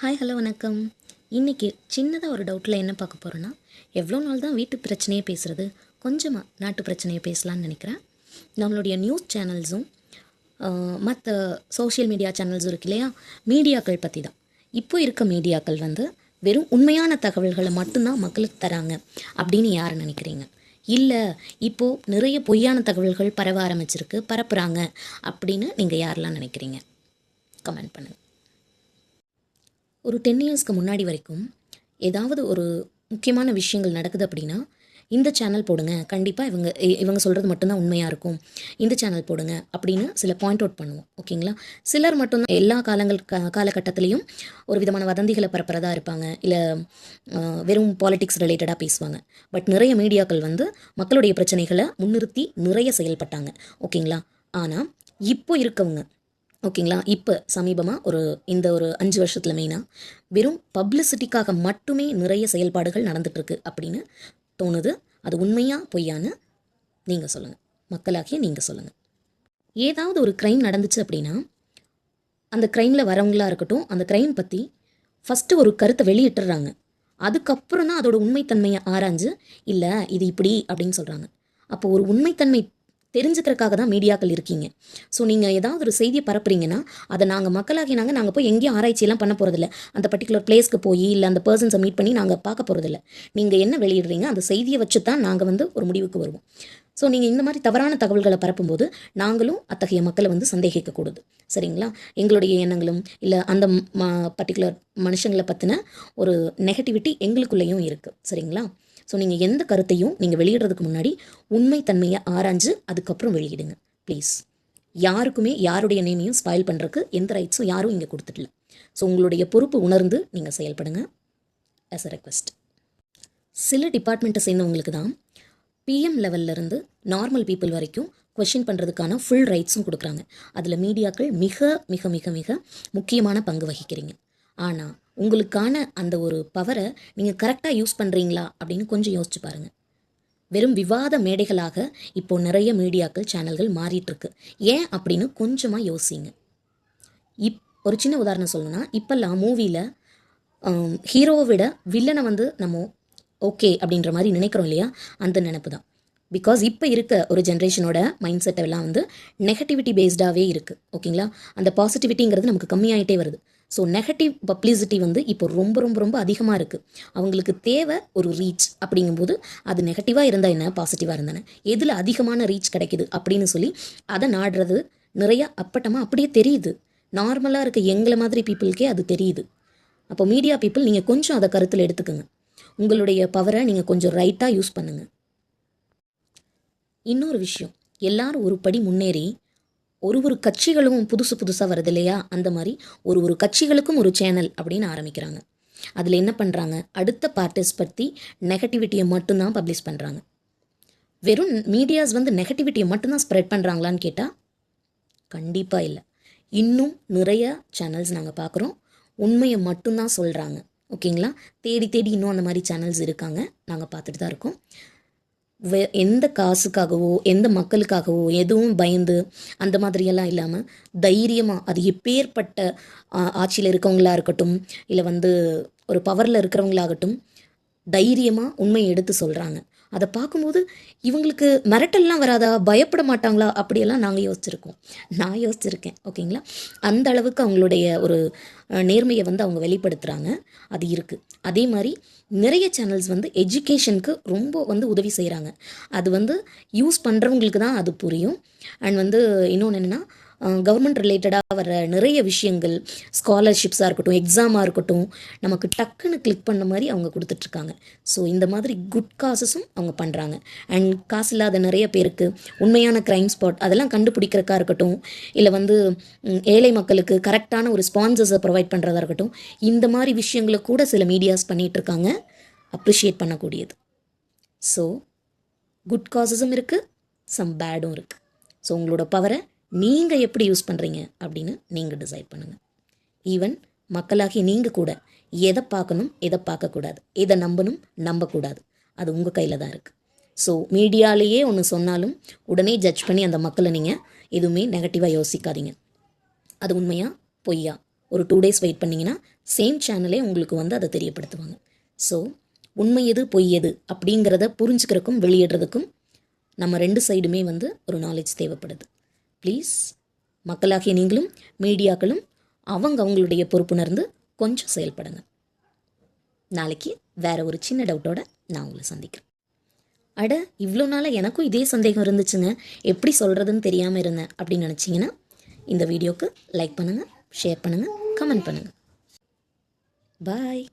Hi hello வணக்கம். இன்றைக்கி சின்னதாக ஒரு டவுட்டில் என்ன பார்க்க போகிறோன்னா, எவ்வளோ நாள் தான் வீட்டு பிரச்சனையே பேசுகிறது, கொஞ்சமாக நாட்டு பிரச்சனையை பேசலான்னு நினைக்கிறேன். நம்மளுடைய நியூஸ் சேனல்ஸும் மற்ற சோஷியல் மீடியா சேனல்ஸும் இருக்கு இல்லையா, மீடியாக்கள் பற்றி தான். இப்போ இருக்க மீடியாக்கள் வந்து வெறும் உண்மையான தகவல்களை மட்டும்தான் மக்களுக்கு தராங்க அப்படின்னு யார் நினைக்கிறீங்க? இல்லை, இப்போது நிறைய பொய்யான தகவல்கள் பரவ ஆரம்பிச்சிருக்கு, பரப்புகிறாங்க அப்படின்னு நீங்கள் யாரெல்லாம் நினைக்கிறீங்க? கமெண்ட் பண்ணுங்கள். ஒரு 10 இயர்ஸ்க்கு முன்னாடி வரைக்கும் ஏதாவது ஒரு முக்கியமான விஷயங்கள் நடக்குது அப்படின்னா, இந்த சேனல் போடுங்க, கண்டிப்பாக இவங்க சொல்கிறது மட்டும்தான் உண்மையாக இருக்கும், இந்த சேனல் போடுங்க அப்படின்னு சில பாயிண்ட் அவுட் பண்ணுவோம். ஓகேங்களா? சிலர் மட்டும்தான் எல்லா காலகட்டத்திலையும் ஒரு விதமான வதந்திகளை பரப்புறதா இருப்பாங்க, இல்லை வெறும் பாலிடிக்ஸ் ரிலேட்டடாக பேசுவாங்க. பட் நிறைய மீடியாக்கள் வந்து மக்களுடைய பிரச்சனைகளை முன்னிறுத்தி நிறைய செயல்பட்டாங்க. ஓகேங்களா? ஆனால் இப்போ இருக்கவங்க, ஓகேங்களா, இப்போ சமீபமாக இந்த ஒரு 5 வருஷத்தில் மெயினாக வெறும் பப்ளிசிட்டிக்காக மட்டுமே நிறைய செயல்பாடுகள் நடந்துகிட்ருக்கு அப்படின்னு தோணுது. அது உண்மையாக பொய்யான்னு நீங்கள் சொல்லுங்கள், மக்களாகிய நீங்கள் சொல்லுங்கள். ஏதாவது ஒரு க்ரைம் நடந்துச்சு அப்படின்னா, அந்த க்ரைமில் வரவங்களா இருக்கட்டும், அந்த க்ரைம் பற்றி ஃபஸ்ட்டு ஒரு கருத்தை வெளியிட்டுறாங்க. அதுக்கப்புறம் தான் அதோட உண்மைத்தன்மையை ஆராய்ஞ்சு, இல்லை இது இப்படி அப்படின்னு சொல்கிறாங்க. அப்போ ஒரு உண்மைத்தன்மை தெரிஞ்சுக்கிறதுக்காக தான் மீடியாக்கள் இருக்கீங்க. ஸோ நீங்கள் ஏதாவது ஒரு செய்தியை பரப்புறீங்கன்னா, அதை நாங்கள் போய் எங்கேயும் ஆராய்ச்சியெல்லாம் பண்ண போகிறதில்ல, அந்த பர்டிகுலர் பிளேஸ்க்கு போய் இல்லை அந்த பர்சன்ஸை மீட் பண்ணி நாங்கள் பார்க்க போகிறதில்ல. நீங்கள் என்ன வெளியிடுறீங்க, அந்த செய்தியை வச்சு தான் நாங்கள் வந்து ஒரு முடிவுக்கு வருவோம். ஸோ நீங்கள் இந்த மாதிரி தவறான தகவல்களை பரப்பும்போது நாங்களும் அத்தகைய மக்களை வந்து சந்தேகிக்கக்கூடாது. சரிங்களா? எங்களுடைய எண்ணங்களும் இல்லை அந்த பர்டிகுலர் மனுஷங்களை பற்றின ஒரு நெகட்டிவிட்டி எங்களுக்குள்ளேயும் இருக்குது. சரிங்களா? ஸோ நீங்கள் எந்த கருத்தையும் நீங்கள் வெளியிடுறதுக்கு முன்னாடி உண்மைத்தன்மையை ஆராய்ஞ்சு அதுக்கப்புறம் வெளியிடுங்க ப்ளீஸ். யாருக்குமே யாருடைய நேமையும் ஸ்பாயில் பண்ணுறதுக்கு எந்த ரைட்ஸும் யாரும் இங்கே கொடுத்துடல. ஸோ உங்களுடைய பொறுப்பு உணர்ந்து நீங்கள் செயல்படுங்க. As a request. சில டிபார்ட்மெண்ட்டை சேர்ந்தவங்களுக்கு தான் பிஎம் லெவல்லேருந்து நார்மல் பீப்புள் வரைக்கும் கொஷின் பண்ணுறதுக்கான ஃபுல் ரைட்ஸும் கொடுக்குறாங்க. அதில் மீடியாக்கள் மிக மிக மிக மிக முக்கியமான பங்கு வகிக்கிறீங்க. ஆனால் உங்களுக்கான அந்த ஒரு பவரை நீங்கள் கரெக்டாக யூஸ் பண்ணுறீங்களா அப்படின்னு கொஞ்சம் யோசிச்சு பாருங்கள். வெறும் விவாத மேடைகளாக இப்போது நிறைய மீடியாக்கள் சேனல்கள் மாறிட்டுருக்கு. ஏன் அப்படின்னு கொஞ்சமாக யோசிங்க. ஒரு சின்ன உதாரணம் சொல்லணும்னா, இப்போல்லாம் மூவியில் ஹீரோவை விட வில்லனை வந்து நம்ம ஓகே அப்படின்ற மாதிரி நினைக்கிறோம் இல்லையா, அந்த நினைப்பு தான். பிகாஸ் இப்போ இருக்க ஒரு ஜென்ரேஷனோட மைண்ட் செட் எல்லாம் வந்து நெகட்டிவிட்டி பேஸ்டாகவே இருக்குது. ஓகேங்களா? அந்த பாசிட்டிவிட்டிங்கிறது நமக்கு கம்மியாகிட்டே வருது. ஸோ நெகட்டிவ் பப்ளிசிட்டி வந்து இப்போ ரொம்ப ரொம்ப ரொம்ப அதிகமாக இருக்குது. அவங்களுக்கு தேவை ஒரு ரீச். அப்படிங்கும்போது அது நெகட்டிவாக இருந்தால் என்ன, பாசிட்டிவாக இருந்தானே, எதில் அதிகமான ரீச் கிடைக்குது அப்படின்னு சொல்லி அதை நாடுறது நிறையா அப்பட்டமாக அப்படியே தெரியுது. நார்மலாக இருக்க எங்களை மாதிரி பீப்புளுக்கே அது தெரியுது. அப்போ மீடியா பீப்புள் நீங்கள் கொஞ்சம் அதை கருத்தில் எடுத்துக்கோங்க. உங்களுடைய பவரை நீங்கள் கொஞ்சம் ரைட்டாக யூஸ் பண்ணுங்கள். இன்னொரு விஷயம், எல்லாரும் ஒரு படி முன்னேறி ஒரு கட்சிகளும் புதுசாக வருது இல்லையா, அந்த மாதிரி ஒரு கட்சிகளுக்கும் ஒரு சேனல் அப்படின்னு ஆரம்பிக்கிறாங்க. அதில் என்ன பண்ணுறாங்க, அடுத்த பார்ட்டிஸ் பற்றி நெகட்டிவிட்டியை மட்டும்தான் பப்ளிஷ் பண்ணுறாங்க. வெறும் மீடியாஸ் வந்து நெகட்டிவிட்டியை மட்டும்தான் ஸ்ப்ரெட் பண்ணுறாங்களான்னு கேட்டால் கண்டிப்பாக இல்லை. இன்னும் நிறைய சேனல்ஸ் நாங்கள் பார்க்குறோம் உண்மையை மட்டும்தான் சொல்கிறாங்க. ஓகேங்களா? தேடி இன்னும் அந்த மாதிரி சேனல்ஸ் இருக்காங்க, நாங்கள் பார்த்துட்டு தான் இருக்கோம். எந்த காசுக்காகவோ எந்த மக்களுக்காகவோ எதுவும் பயந்து அந்த மாதிரியெல்லாம் இல்லாமல் தைரியமாக, அது எப்பேற்பட்ட ஆட்சியில் இருக்கவங்களா இருக்கட்டும், இல்லை வந்து ஒரு பவரில் இருக்கிறவங்களாகட்டும், தைரியமாக உண்மையை எடுத்து சொல்கிறாங்க. அதை பார்க்கும்போது இவங்களுக்கு மிரட்டல்லாம் வராதா, பயப்பட மாட்டாங்களா அப்படியெல்லாம் நான் யோசிச்சிருக்கேன். ஓகேங்களா? அந்த அளவுக்கு அவங்களுடைய ஒரு நேர்மையை வந்து அவங்க வெளிப்படுத்துகிறாங்க. அது இருக்குது. அதே மாதிரி நிறைய சேனல்ஸ் வந்து எஜுகேஷனுக்கு ரொம்ப வந்து உதவி செய்கிறாங்க. அது வந்து யூஸ் பண்ணுறவங்களுக்கு தான் அது புரியும். அண்ட் வந்து இன்னொன்று என்னென்னா, கவர்மெண்ட் ரிலேட்டடாக வர நிறைய விஷயங்கள், ஸ்காலர்ஷிப்ஸாக இருக்கட்டும், எக்ஸாமாக இருக்கட்டும், நமக்கு டக்குன்னு கிளிக் பண்ண மாதிரி அவங்க கொடுத்துட்ருக்காங்க. ஸோ இந்த மாதிரி குட் காசஸும் அவங்க பண்ணுறாங்க. அண்ட் காசு இல்லாத நிறைய பேருக்கு உண்மையான க்ரைம் ஸ்பாட் அதெல்லாம் கண்டுபிடிக்கிறக்கா இருக்கட்டும், இல்லை வந்து ஏழை மக்களுக்கு கரெக்டான ஒரு ஸ்பான்சர்ஸை ப்ரொவைட் பண்ணுறதா இருக்கட்டும், இந்த மாதிரி விஷயங்களை கூட சில மீடியாஸ் பண்ணிகிட்ருக்காங்க. அப்ரிஷியேட் பண்ணக்கூடியது. ஸோ குட் காசஸும் இருக்குது, சம் பேடும் இருக்குது. ஸோ உங்களோட பவரை நீங்கள் எப்படி யூஸ் பண்ணுறீங்க அப்படின்னு நீங்கள் டிசைட் பண்ணுங்கள். ஈவன் மக்களாகி நீங்கள் கூட எதை பார்க்கணும், எதை பார்க்கக்கூடாது, எதை நம்பக்கூடாது, அது உங்கள் கையில் தான் இருக்குது. ஸோ மீடியாலேயே ஒன்று சொன்னாலும் உடனே ஜட்ஜ் பண்ணி அந்த மக்களை நீங்கள் எதுவுமே நெகட்டிவாக யோசிக்காதீங்க. அது உண்மையா பொய்யா, ஒரு 2 டேஸ் வெயிட் பண்ணிங்கன்னா சேம் சேனலே உங்களுக்கு வந்து அதை தெரியப்படுத்துவாங்க. ஸோ உண்மை எது பொய் எது அப்படிங்கிறத புரிஞ்சுக்கிறதுக்கும் வெளியிடுறதுக்கும் நம்ம 2 சைடுமே வந்து ஒரு நாலேஜ் தேவைப்படுது. ப்ளீஸ் மக்களாகிய நீங்களும் மீடியாக்களும் அவங்களுடைய பொறுப்புணர்ந்து கொஞ்சம் செயல்படுங்க. நாளைக்கு வேற ஒரு சின்ன டவுட்டோட நான் உங்களை சந்திக்கிறேன். அட இவ்வளோ நாளாக எனக்கும் இதே சந்தேகம் இருந்துச்சுங்க, எப்படி சொல்கிறதுன்னு தெரியாமல் இருந்தேன் அப்படின்னு நினச்சிங்கன்னா இந்த வீடியோக்கு லைக் பண்ணுங்கள், ஷேர் பண்ணுங்கள், கமெண்ட் பண்ணுங்கள். பாய்.